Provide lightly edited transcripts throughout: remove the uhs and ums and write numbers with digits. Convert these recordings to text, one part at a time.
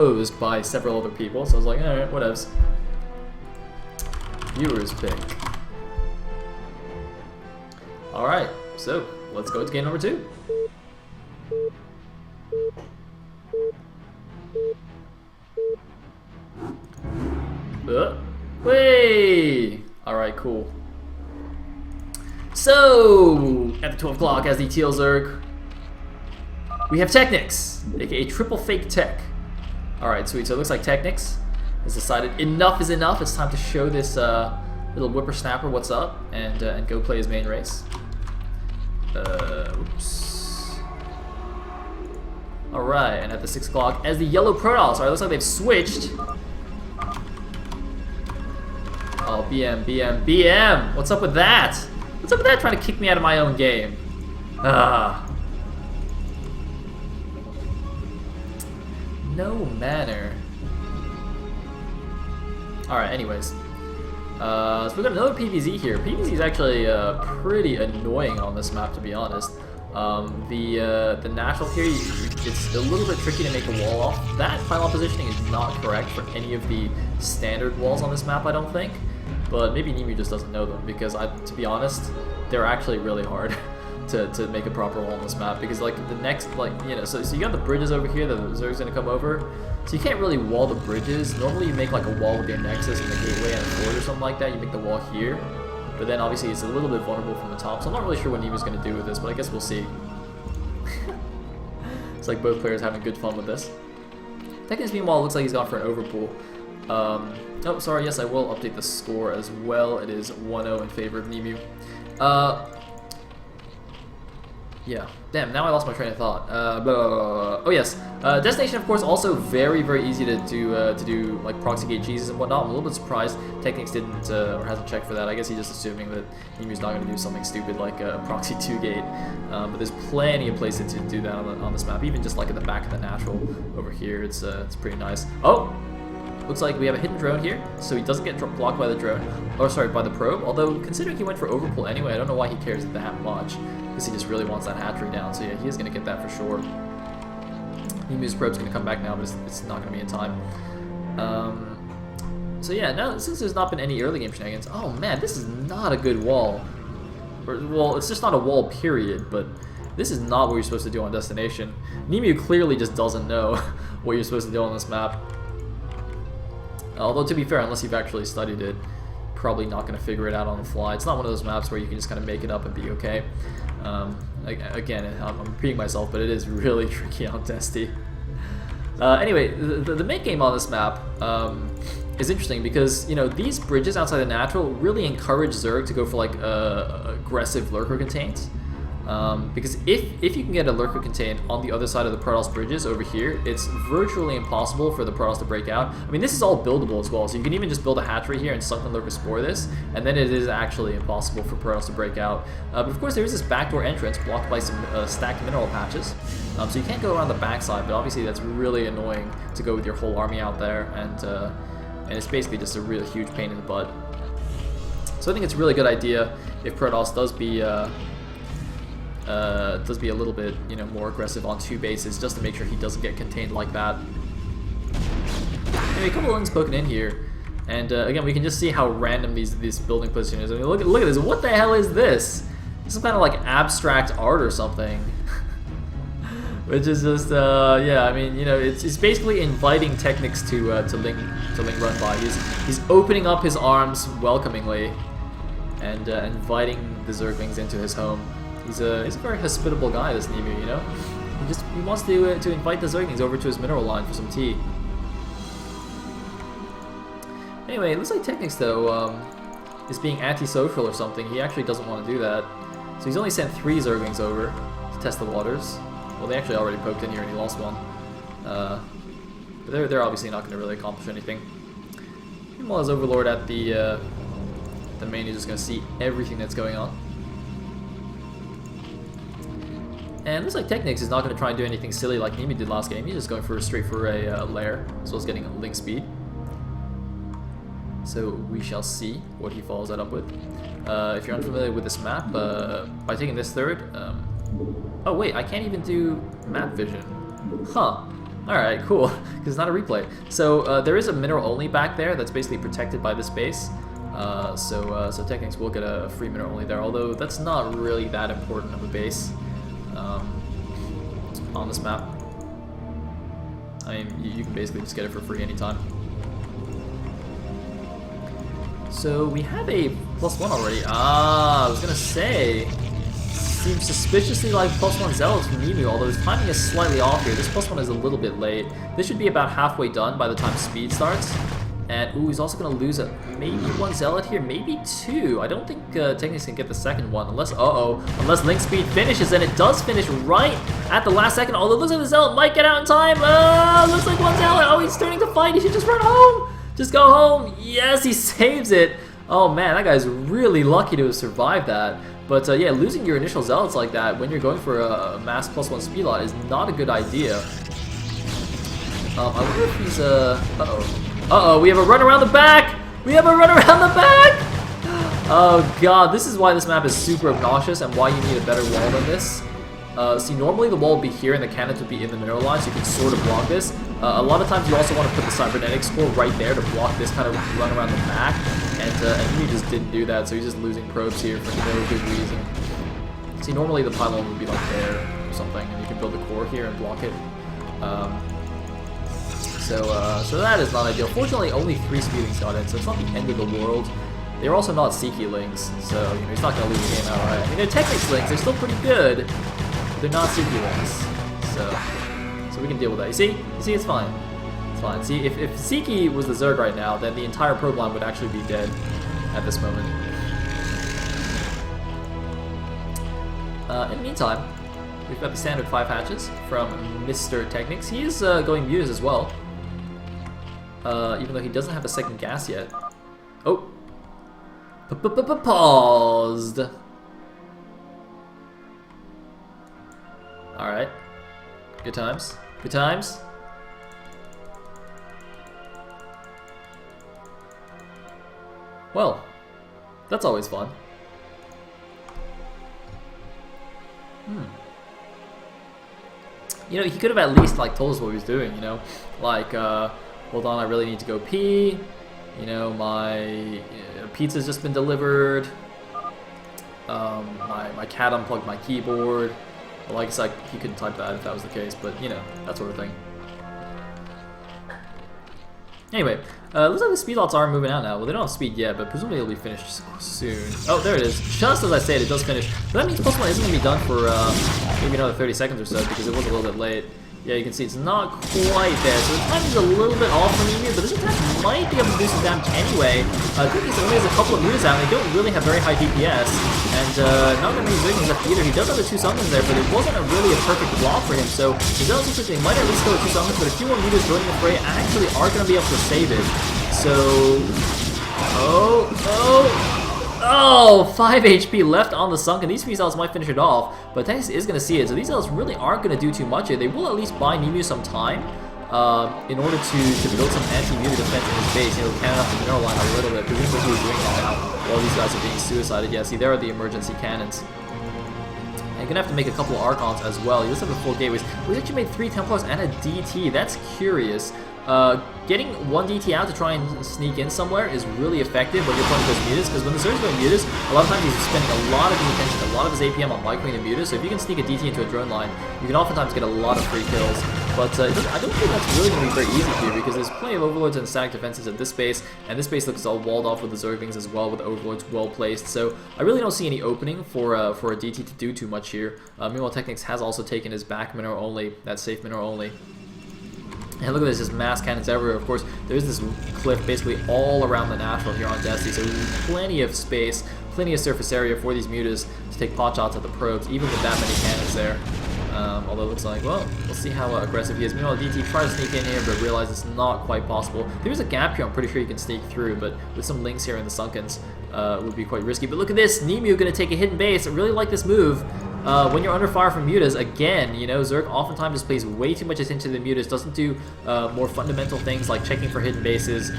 proposed by several other people, so I was like, alright, whatevs. Viewers pick. Alright, so let's go to game number 2. Way! Alright, cool. So, at the 12 o'clock as the TL Zerg, we have TechnicS, aka Triple Fake Tech. Alright, sweet. So it looks like TechnicS has decided enough is enough. It's time to show this little whippersnapper what's up and go play his main race. Oops. Alright, and at the 6 o'clock as the yellow Protoss. Alright, looks like they've switched. Oh, BM. What's up with that? What's up with that trying to kick me out of my own game? No manner. Alright, anyways. So we've got another PvZ here. PvZ is actually pretty annoying on this map, to be honest. The natural here, it's a little bit tricky to make a wall off. That pylon positioning is not correct for any of the standard walls on this map, I don't think. But maybe NeMu just doesn't know them, because to be honest, they're actually really hard to make a proper wall on this map. Because like the next, so you got the bridges over here that the Zerg's gonna come over. So you can't really wall the bridges. Normally you make like a wall with your nexus and the gateway and a fort or something like that. You make the wall here. But then obviously it's a little bit vulnerable from the top, so I'm not really sure what NeMu's going to do with this, but I guess we'll see. It's like both players having good fun with this. TechnicS meanwhile looks like he's gone for an overpool. Oh, sorry, yes I will update the score as well. It is 1-0 in favor of NeMu. Yeah, damn, now I lost my train of thought. Oh yes, Destination of course also very, very easy to do like proxy gate cheeses and whatnot. I'm a little bit surprised TechnicS didn't or hasn't checked for that. I guess he's just assuming that NeMu's not going to do something stupid like a proxy 2 gate. But there's plenty of places to do that on this map, even just like at the back of the natural over here. It's pretty nice. Oh! Looks like we have a hidden drone here, so he doesn't get blocked by the drone, or sorry, by the probe. Although, considering he went for overpull anyway, I don't know why he cares that much, because he just really wants that hatchery down. So yeah, he is going to get that for sure. NeMu's probe's going to come back now, but it's not going to be in time. So yeah, now since there's not been any early game shenanigans, oh man, this is not a good wall. Well, it's just not a wall, period, but this is not what you're supposed to do on Destination. NeMu clearly just doesn't know what you're supposed to do on this map. Although, to be fair, unless you've actually studied it, probably not going to figure it out on the fly. It's not one of those maps where you can just kind of make it up and be okay. Again, I'm repeating myself, but it is really tricky on Desti. Anyway, the main game on this map is interesting because, you know, these bridges outside the natural really encourage Zerg to go for, like, aggressive lurker contains. Because if you can get a lurker contained on the other side of the Protoss bridges over here, it's virtually impossible for the Protoss to break out. I mean, this is all buildable as well, so you can even just build a hatchery here and sunken lurker spore this, and then it is actually impossible for Protoss to break out. But of course, there is this backdoor entrance blocked by some stacked mineral patches, so you can't go around the backside. But obviously, that's really annoying to go with your whole army out there, and it's basically just a really huge pain in the butt. So I think it's a really good idea if Protoss does be a little bit, you know, more aggressive on 2 bases, just to make sure he doesn't get contained like that. Anyway, a couple of things poking in here, and again, we can just see how random this building position is. I mean, look at this. What the hell is this? Some kind of like abstract art or something, which is just yeah. I mean, you know, it's basically inviting TechnicS to link run by. He's opening up his arms welcomingly, and inviting the Zerglings into his home. He's a very hospitable guy, this NeMu, you know? He wants to invite the Zerglings over to his mineral line for some tea. Anyway, it looks like TechnicS, though, is being antisocial or something. He actually doesn't want to do that. So he's only sent 3 Zerglings over to test the waters. Well, they actually already poked in here and he lost one. But they're obviously not going to really accomplish anything. Meanwhile, as Overlord at the main, he's just going to see everything that's going on. And it looks like TechnicS is not going to try and do anything silly like NeMu did last game. He's just going straight for a lair, as well as getting a link speed. So we shall see what he follows that up with. If you're unfamiliar with this map, by taking this third... oh wait, I can't even do map vision. Huh. Alright, cool, because it's not a replay. So there is a mineral only back there that's basically protected by this base. So TechnicS will get a free mineral only there, although that's not really that important of a base on this map. I mean, you can basically just get it for free anytime. So we have a +1 already. I was gonna say, seems suspiciously like +1 Zealots from NeMu, although his timing is slightly off here. This +1 is a little bit late. This should be about halfway done by the time speed starts. And ooh, he's also gonna lose maybe 1 Zealot here, maybe 2. I don't think TechnicS can get the second one unless unless Link Speed finishes, and it does finish right at the last second. Although it looks like the Zealot might get out in time. Looks like 1 Zealot. Oh, he's turning to fight. He should just run home. Just go home. Yes, he saves it. Oh man, that guy's really lucky to have survived that. But yeah, losing your initial Zealots like that when you're going for a mass +1 speed lot is not a good idea. I wonder if he's we have a run around the back! We have a run around the back! Oh god, this is why this map is super obnoxious and why you need a better wall than this. See, normally the wall would be here and the cannons would be in the mineral line, so you can sort of block this. A lot of times you also want to put the cybernetics core right there to block this kind of run around the back, and he just didn't do that, so he's just losing probes here for no good reason. See, normally the pylon would be like there or something, and you can build the core here and block it. So that is not ideal. Fortunately, only 3 speedlings got in, so it's not the end of the world. They're also not Seeky links, so you know, he's not going to lose the game outright. I mean, they're TechnicS links, they're still pretty good, but they're not Seeky links. So we can deal with that. You see, it's fine. It's fine. See, if Seeky was the Zerg right now, then the entire probe line would actually be dead at this moment. In the meantime, we've got the standard 5 hatches from Mr. TechnicS. He is going mutas as well. Even though he doesn't have a second gas yet. Oh! Paused! Alright. Good times. Good times. Well, that's always fun. You know, he could have at least like told us what he was doing, you know? Like, hold on, I really need to go pee. You know, my pizza's just been delivered. My cat unplugged my keyboard. Well, I guess he couldn't type that if that was the case, but you know, that sort of thing. Anyway, looks like the speed lots are moving out now. Well, they don't have speed yet, but presumably it'll be finished soon. Oh, there it is. Just as I said, it does finish. But that means +1 isn't going to be done for maybe another 30 seconds or so, because it was a little bit late. Yeah, you can see it's not quite there. So the timing's a little bit off from NeMu, but this attack might be able to do some damage anyway. TechnicS only has a couple of mutas out, and they don't really have very high DPS. And not that many Zerglings left either. He does have the 2 summons there, but it wasn't really a perfect block for him. So the Zealots looks like they might at least go with 2 summons, but a few more mutas joining the fray actually are going to be able to save it. So... Oh, 5 HP left on the Sunken. These 3 Zealots might finish it off, but TechnicS is going to see it. So these Zealots really aren't going to do too much here. They will at least buy NeMu some time in order to build some anti-muta defense in his base. You know, cannon up the mineral line a little bit. Presumably he was doing that now while these guys are being suicided. Yeah, see, there are the emergency cannons. And you're going to have to make a couple of Archons as well. He does have a full gateways. We actually made 3 Templars and a DT. That's curious. Getting 1 DT out to try and sneak in somewhere is really effective when you're playing those mutas, because when the Zerg's going mutas, a lot of times he's spending a lot of his attention, a lot of his APM on microing the mutas, so if you can sneak a DT into a drone line, you can oftentimes get a lot of free kills. But I don't think that's really going to be very easy here, because there's plenty of Overlords and static defenses at this base, and this base looks all walled off with the Zerglings as well, with the Overlords well placed, so I really don't see any opening for a DT to do too much here. Meanwhile, TechnicS has also taken his back mineral only, that safe mineral only. And look at this, just mass cannons everywhere. Of course, there's this cliff basically all around the natural here on Destiny, so there's plenty of space, plenty of surface area for these mutas to take pot shots at the probes, even with that many cannons there. Although it looks like, well, we'll see how aggressive he is. Meanwhile, DT tries to sneak in here, but realize it's not quite possible. There's a gap here I'm pretty sure you can sneak through, but with some links here in the Sunkens, it would be quite risky. But look at this, NeMu going to take a hidden base. I really like this move. When you're under fire from mutas, again, you know, Zerg oftentimes just pays way too much attention to the mutas, doesn't do more fundamental things like checking for hidden bases,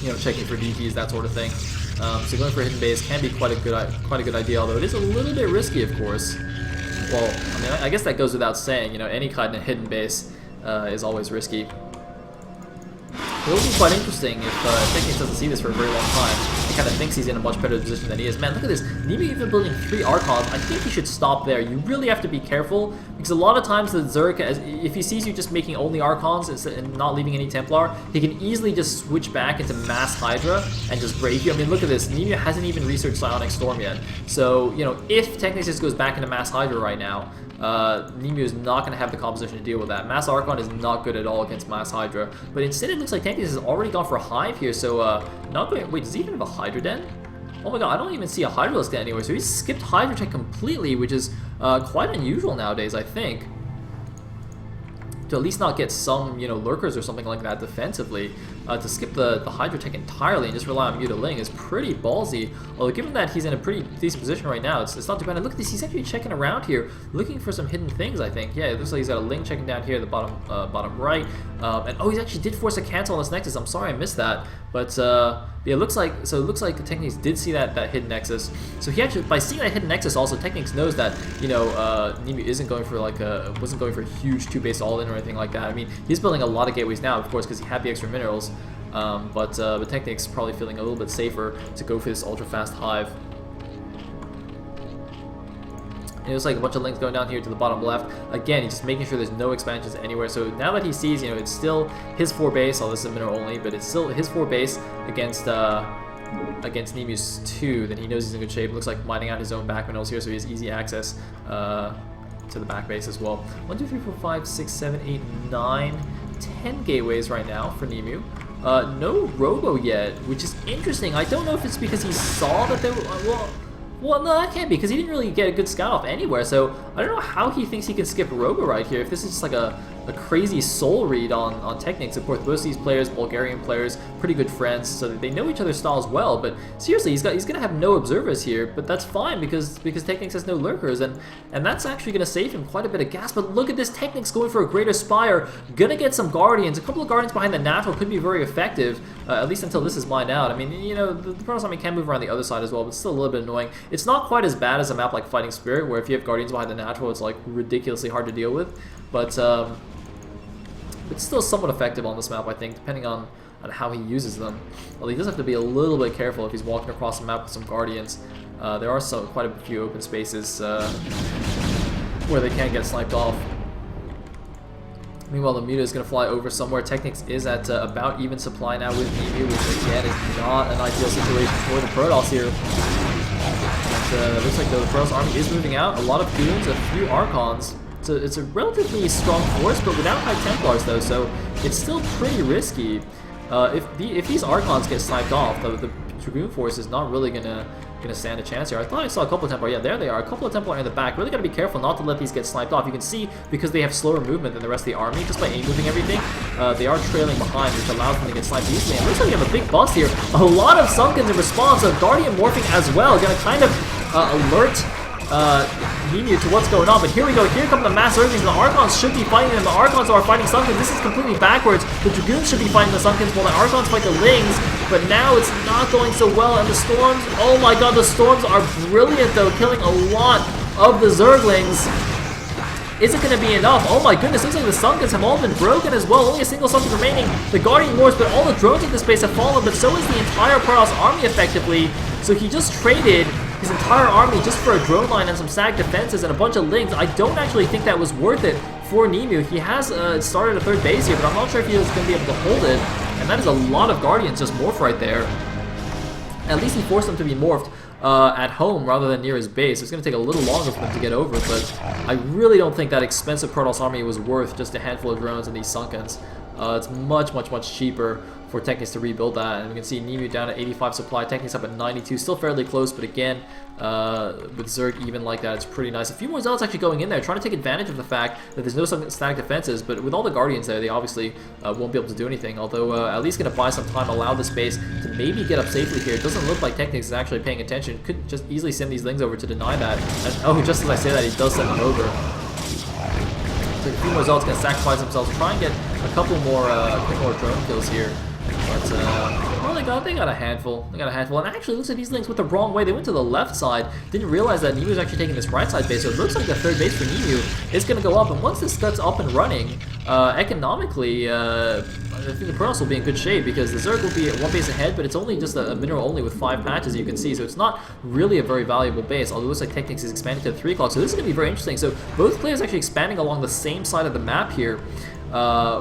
you know, checking for DPs, that sort of thing. So going for a hidden base can be quite a good idea, although it is a little bit risky, of course. Well, I mean, I guess that goes without saying. You know, any kind of hidden base is always risky. It will be quite interesting if TechnicS doesn't see this for a very long time and kind of thinks he's in a much better position than he is. Man, look at this. NeMu even building 3 Archons. I think he should stop there. You really have to be careful because a lot of times the Zerg, if he sees you just making only Archons and not leaving any Templar, he can easily just switch back into Mass Hydra and just break you. I mean, look at this. NeMu hasn't even researched Psionic Storm yet. So, you know, if TechnicS just goes back into Mass Hydra right now, NeMu is not going to have the composition to deal with that. Mass Archon is not good at all against Mass Hydra, but instead it looks like TechnicS has already gone for a Hive here, so not going. Wait, does he even have a Hydra Den? Oh my god, I don't even see a Hydralisk Den anywhere, so he's skipped Hydra Tech completely, which is quite unusual nowadays, I think. To at least not get some, you know, lurkers or something like that defensively. To skip the Hydra Tech entirely and just rely on Muta Ling is pretty ballsy. Although given that he's in a pretty decent position right now, it's not too bad. And look at this, he's actually checking around here, looking for some hidden things, I think. Yeah, it looks like he's got a Ling checking down here at the bottom right. And oh, he actually did force a cancel on this Nexus. I'm sorry I missed that. But yeah, it looks like TechnicS did see that hidden Nexus. So he actually, by seeing that hidden Nexus, also TechnicS knows that, you know, NeMu isn't going for like wasn't going for a huge 2-base all-in or anything like that. I mean, he's building a lot of gateways now, of course, because he had the extra minerals. But TechnicS probably feeling a little bit safer to go for this ultra-fast Hive. And it looks like a bunch of links going down here to the bottom left. Again, he's just making sure there's no expansions anywhere. So now that he sees, you know, it's still his 4 base. Oh, this is a mineral only, but it's still his 4 base against NeMu's 2. Then he knows he's in good shape. Looks like mining out his own back minerals here, so he has easy access to the back base as well. 1, 2, 3, 4, 5, 6, 7, 8, 9, 10 gateways right now for NeMu. No Robo yet, which is interesting. I don't know if it's because he saw that they were... Well, no, that can't be, because he didn't really get a good scout off anywhere, so I don't know how he thinks he can skip Robo right here. If this is just like a crazy soul read on TechnicS. Of course, most of these players, Bulgarian players, pretty good friends, so they know each other's styles well, but seriously, he's gonna have no observers here, but that's fine, because TechnicS has no lurkers, and that's actually gonna save him quite a bit of gas. But look at this, TechnicS going for a Greater Spire, gonna get some Guardians. A couple of Guardians behind the natural could be very effective, at least until this is mined out. I mean, you know, the Protoss Army can move around the other side as well, but it's still a little bit annoying. It's not quite as bad as a map like Fighting Spirit, where if you have Guardians behind the natural, it's like ridiculously hard to deal with, but it's still somewhat effective on this map, I think, depending on how he uses them. Well, he does have to be a little bit careful if he's walking across the map with some Guardians. There are quite a few open spaces where they can get sniped off. Meanwhile, the Muta is going to fly over somewhere. TechnicS is at about even supply now with NeMu, which again is not an ideal situation for the Protoss here. And, looks like the Protoss army is moving out. A lot of goons, a few Archons. So it's a relatively strong force, but without high Templars though, so it's still pretty risky. If these Archons get sniped off, the Dragoon force is not really gonna stand a chance here. I thought I saw a couple of Templar. Yeah, there they are. A couple of Templar in the back. Really gotta be careful not to let these get sniped off. You can see, because they have slower movement than the rest of the army, just by aim-moving everything, they are trailing behind, which allows them to get sniped easily. And it looks like we have a big bust here. A lot of Sunkens in response. Guardian morphing as well. Gonna kind of alert NeMu to what's going on, but here we go. Here come the Mass Earthlings. The Archons should be fighting them. The Archons are fighting Sunkens. This is completely backwards. The Dragoons should be fighting the Sunkens while the Archons fight the Lings, but now it's not going so well. And the Storms, oh my god, the Storms are brilliant though, killing a lot of the Zerglings. Is it going to be enough? Oh my goodness, looks like the Sunkens have all been broken as well. Only a single Sunken remaining. The Guardian Morphs, but all the drones in this space have fallen, but so is the entire Protoss army effectively. So he just traded his entire army just for a drone line and some SAG defenses and a bunch of Lings. I don't actually think that was worth it for NeMu. He has started a 3rd base here, but I'm not sure if he was going to be able to hold it. And that is a lot of Guardians just morph right there. At least he forced them to be morphed at home rather than near his base. It's going to take a little longer for them to get over, but I really don't think that expensive Protoss army was worth just a handful of drones and these Sunkens. It's much, much, much cheaper for TechnicS to rebuild that. And we can see NeMu down at 85 supply, TechnicS up at 92, still fairly close, but again, with Zerg even like that, it's pretty nice. A few more Zealots actually going in there, trying to take advantage of the fact that there's no static defenses, but with all the Guardians there, they obviously won't be able to do anything, although at least going to buy some time, allow the space to maybe get up safely here. It doesn't look like TechnicS is actually paying attention. Could just easily send these Lings over to deny that. And, oh, just as I say that, he does send them over. So a few more Zealots going to sacrifice themselves, try and get a couple more drone kills here. But well, they got a handful. They got a handful. And actually, it looks like these links went the wrong way. They went to the left side. Didn't realize that NeMu was actually taking this right side base. So it looks like the third base for NeMu is going to go up. And once this gets up and running, economically, I think the Protoss will be in good shape because the Zerg will be at one base ahead, but it's only just a mineral only with 5 patches, you can see. So it's not really a very valuable base. Although it looks like TechnicS is expanding to 3 o'clock. So this is going to be very interesting. So both players actually expanding along the same side of the map here.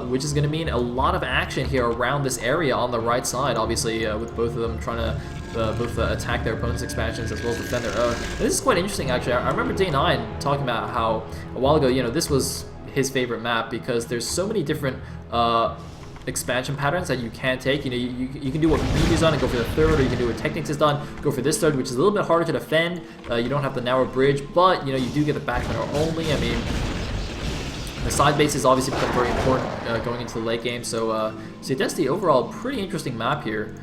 Which is going to mean a lot of action here around this area on the right side, obviously, with both of them trying to both attack their opponent's expansions as well as defend their own. And this is quite interesting, actually. I remember Day9 talking about how a while ago, you know, this was his favorite map because there's so many different expansion patterns that you can take. You know, you can do what NeMu's done and go for the third, or you can do what TechnicS has done, go for this third, which is a little bit harder to defend. You don't have the narrow bridge, but, you know, you do get the back mineral only. I mean, the side bases obviously become very important going into the late game, so Destiny overall pretty interesting map here.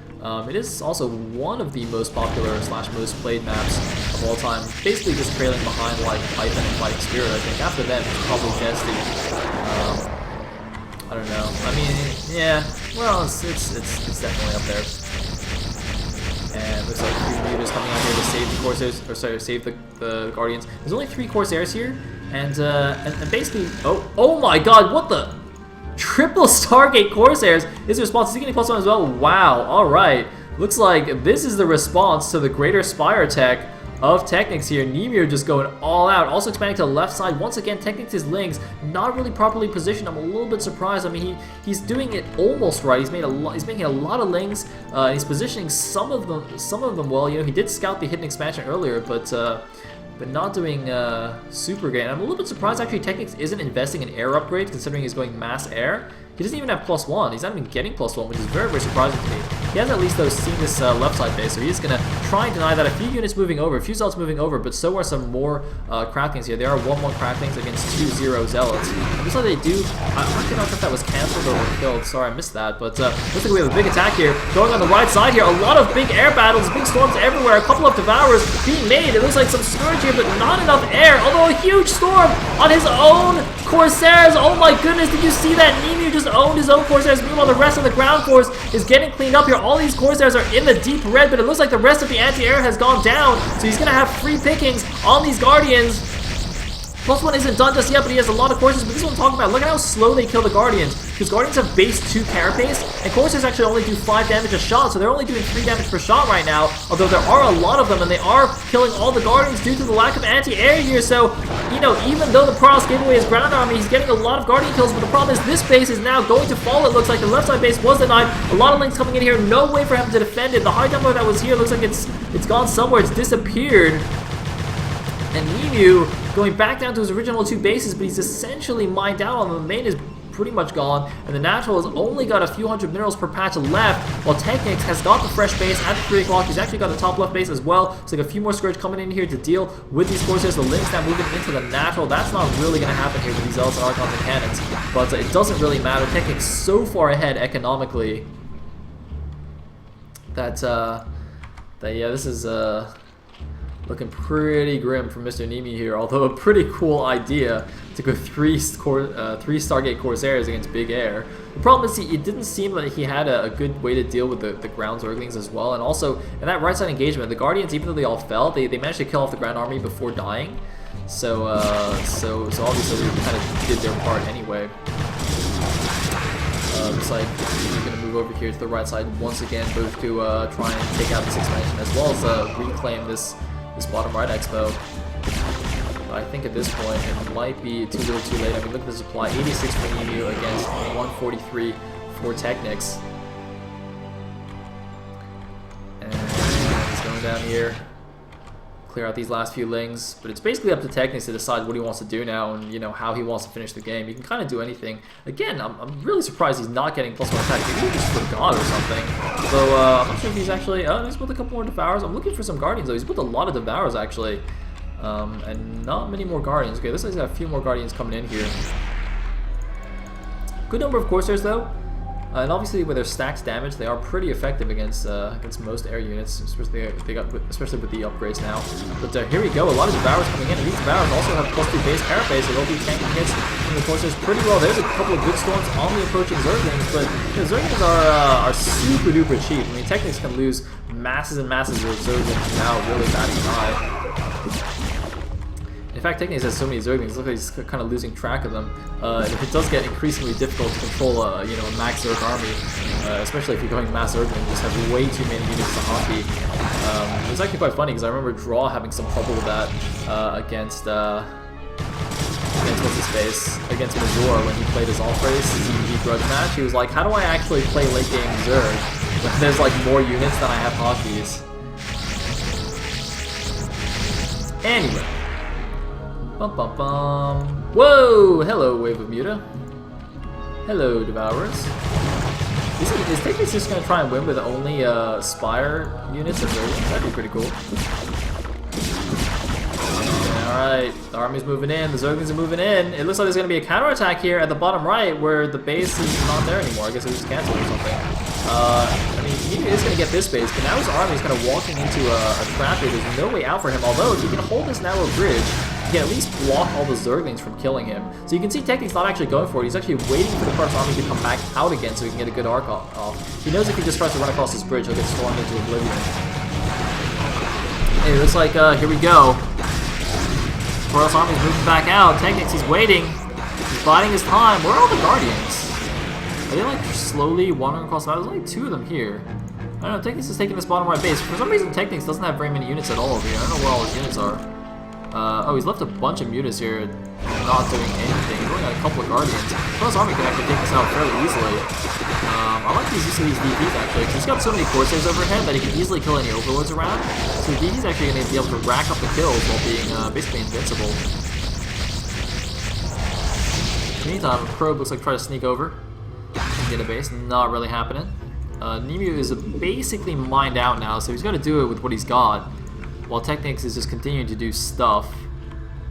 It is also one of the most popular / most played maps of all time, basically just trailing behind like Python and Fighting Spirit. I think after them it's probably Destiny. I don't know. I mean, yeah. Well, it's definitely up there. And looks like 3 Mutas coming out here to save the Corsairs, or sorry, save the Guardians. There's only 3 Corsairs here. And basically, oh my god, what the? Triple Stargate Corsairs is the response. Is he getting +1 as well? Wow, alright. Looks like this is the response to the Greater Spire tech of TechnicS here. NeMu just going all out. Also expanding to the left side. Once again, TechnicS' links not really properly positioned. I'm a little bit surprised. I mean, he's doing it almost right. He's making a lot of links. He's positioning some of them well. You know, he did scout the hidden expansion earlier, but not doing super great. And I'm a little bit surprised actually TechnicS isn't investing in air upgrades considering he's going mass air. He doesn't even have +1. He's not even getting +1, which is very, very surprising to me. He has at least though seen this left side base, so he's gonna try and deny that. A few units moving over, a few zealots moving over, but so are some more cracklings here. There are 1-1 cracklings against 2-0 zealots. It looks like they do. I'm actually not sure if that was cancelled or killed. Sorry, I missed that. But looks like we have a big attack here going on the right side here. A lot of big air battles, big storms everywhere. A couple of devours being made. It looks like some Scourge here, but not enough air. Although a huge storm on his own Corsairs. Oh my goodness, did you see that? NeMu just owned his own Corsairs. Meanwhile, the rest of the ground force is getting cleaned up here. All these Corsairs are in the deep red, but it looks like the rest of the anti-air has gone down. So he's going to have free pickings on these Guardians. +1 isn't done just yet, but he has a lot of Corsairs. But this is what I'm talking about. Look at how slow they kill the Guardians. Because Guardians have base 2 carapace, and Corsairs actually only do 5 damage a shot, so they're only doing 3 damage per shot right now. Although there are a lot of them, and they are killing all the Guardians due to the lack of anti-air here. So, you know, even though the Protoss gave away his ground army, he's getting a lot of Guardian kills. But the problem is this base is now going to fall. It looks like the left side base was denied. A lot of links coming in here. No way for him to defend it. The high tempo that was here looks like it's gone somewhere. It's disappeared. And NeMu going back down to his original 2 bases, but he's essentially mined out on them. The main is pretty much gone, and the natural has only got a few hundred minerals per patch left, while TechnicS has got the fresh base at 3 o'clock. He's actually got the top left base as well, so like a few more Scourge coming in here to deal with these Corsairs. The links now moving into the natural. That's not really going to happen here with these Zealots and Archons and Cannons, but it doesn't really matter. TechnicS so far ahead economically that yeah, this is looking pretty grim for Mr. NeMu here, although a pretty cool idea to go 3 Stargate Corsairs against Big Air. The problem is it didn't seem like he had a good way to deal with the ground Zerglings as well, and also in that right side engagement, the Guardians, even though they all fell, they managed to kill off the ground army before dying. So obviously they kind of did their part anyway. Looks like he's going to move over here to the right side once again, both to try and take out this expansion as well as reclaim this bottom right expo. But I think at this point it might be too little too late. I mean, look at the supply. 86 for NeMu against 143 for TechnicS. And he's going down here. Clear out these last few lings, but it's basically up to TechnicS to decide what he wants to do now and, you know, how he wants to finish the game. He can kind of do anything. Again, I'm really surprised he's not getting +1 attack. Maybe he just forgot or something. So I'm not sure if he's actually. Oh, he's with a couple more Devours. I'm looking for some Guardians though. He's with a lot of Devours actually, and not many more Guardians. Okay, this guy's got a few more Guardians coming in here. Good number of Corsairs though. And obviously, with their stacks damage, they are pretty effective against most air units, especially with the upgrades now. But here we go, a lot of Devours coming in, and these Devours also have +2 base carapace, so they'll be tanking hits from the Corsairs pretty well. There's a couple of good storms on the approaching Zerglings, but you know, Zerglings are super duper cheap. I mean, TechnicS can lose masses and masses of Zerglings without really batting an eye. In fact, TechnicS has so many Zerglings, it looks like he's kind of losing track of them. And if it does get increasingly difficult to control you know, a max Zerg army, especially if you're going mass Zerg and just have way too many units to hockey. It was actually quite funny because I remember Draw having some trouble with that against what's his face, against Mazur when he played his All-Race CVP grudge match. He was like, how do I actually play late game Zerg when there's like more units than I have hockeys? Anyway. Bum bum bum. Whoa! Hello, Wave of Muta. Hello, Devourers. Is TechnicS just going to try and win with only Spire units or Zerglings? That'd be pretty cool. Alright, the army's moving in, the Zerglings are moving in. It looks like there's going to be a counterattack here at the bottom right where the base is not there anymore. I guess it was canceled or something. I mean, he is going to get this base, but now his army is kind of walking into a trap here. There's no way out for him, although if he can hold this narrow bridge, he can at least block all the Zerglings from killing him. So you can see TechnicS not actually going for it. He's actually waiting for the Karth's army to come back out again so he can get a good arc off. He knows if he just tries to run across this bridge, he'll get stormed into oblivion. Hey, it looks like, here we go. Karth's army's moving back out. TechnicS, he's waiting. He's biding his time. Where are all the Guardians? Are they like slowly wandering across the map? There's only 2 of them here. I don't know, TechnicS is taking this bottom right base. For some reason, TechnicS doesn't have very many units at all over here. I don't know where all his units are. Oh, he's left a bunch of mutas here, not doing anything. He's only got a couple of Guardians. Karth's army can actually take this out fairly easily. I like these use of these DPs actually, because he's got so many Corsairs overhead that he can easily kill any Overlords around. So the DP's actually going to be able to rack up the kills while being basically invincible. In the meantime, Probe looks like trying to sneak over and get a base. Not really happening. NeMu is basically mined out now, so he's got to do it with what he's got. While TechnicS is just continuing to do stuff.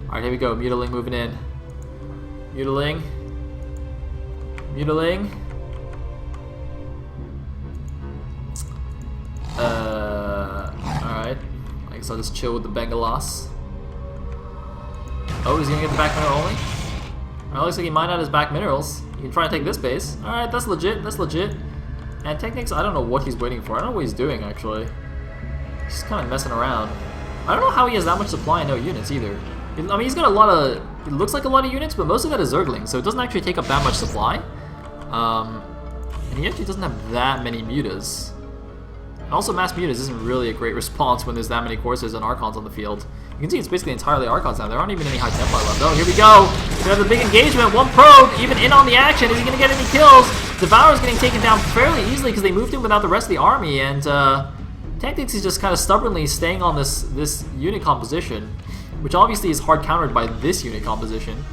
Alright, here we go. Mutaling moving in. Mutaling. Mutaling. Alright. I guess I'll just chill with the Bengalas. Oh, he's gonna get the back mineral only? Alright, looks like he mined out his back minerals. You can try and take this base. Alright, that's legit. That's legit. And TechnicS, I don't know what he's waiting for. I don't know what he's doing, actually. He's kind of messing around. I don't know how he has that much supply and no units either. I mean, he's got a lot of... It looks like a lot of units, but most of that is Zerglings, so it doesn't actually take up that much supply. And he actually doesn't have that many mutas. And also, mass mutas isn't really a great response when there's that many Corsairs and Archons on the field. You can see it's basically entirely Archons now. There aren't even any High Templar left. Oh, here we go! We have the big engagement. One probe, even in on the action. Is he going to get any kills? Devourer's getting taken down fairly easily because they moved him without the rest of the army, and... TechnicS is just kind of stubbornly staying on this unit composition, which obviously is hard countered by this unit composition.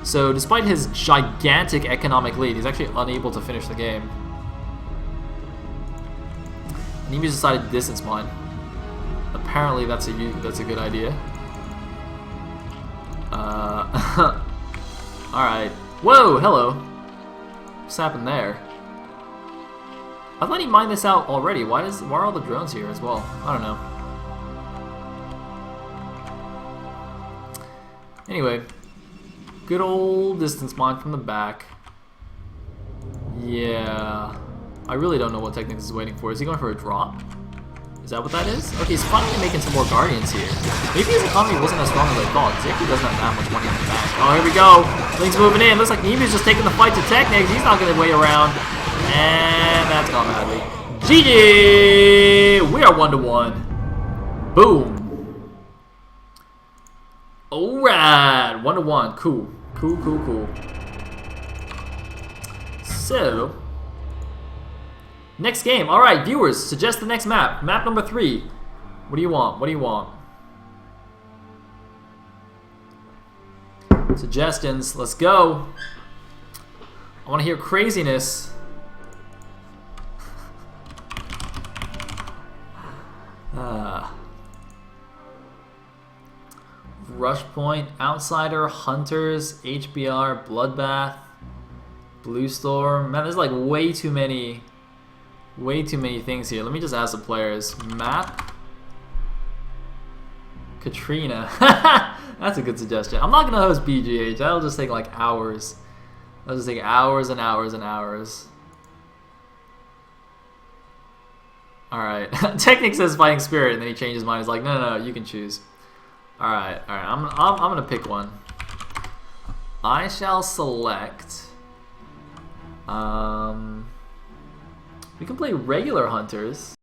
So despite his gigantic economic lead, he's actually unable to finish the game. NeMu's decided to distance mine. Apparently that's a good idea. Alright. Whoa, hello. What's happened there? I thought he mined this out already. Why are all the drones here as well? I don't know. Anyway, good old distance mine from the back. Yeah, I really don't know what TechnicS is waiting for. Is he going for a drop? Is that what that is? Okay, he's finally making some more Guardians here. Maybe his economy wasn't as strong as I thought, because he actually doesn't have that much money in the bank. Oh, here we go. Link's moving in. Looks like NeMu's just taking the fight to TechnicS. He's not going to wait around. And that's gone badly. GG! We are 1-1. Boom. Alright. 1-1. Cool. Cool. So, next game. Alright, viewers, suggest the next map. Map number 3. What do you want? What do you want? Suggestions. Let's go. I want to hear craziness. Rush Point, Outsider, Hunters, HBR, Bloodbath, Blue Storm. Man, there's like way too many things here. Let me just ask the players. Map. Katrina. That's a good suggestion. I'm not gonna host BGH. That'll just take like hours. That'll just take hours and hours and hours. Alright. TechnicS says Fighting Spirit, and then he changed his mind. He's like, no, you can choose. Alright. I'm gonna pick one. I shall select. We can play regular hunters.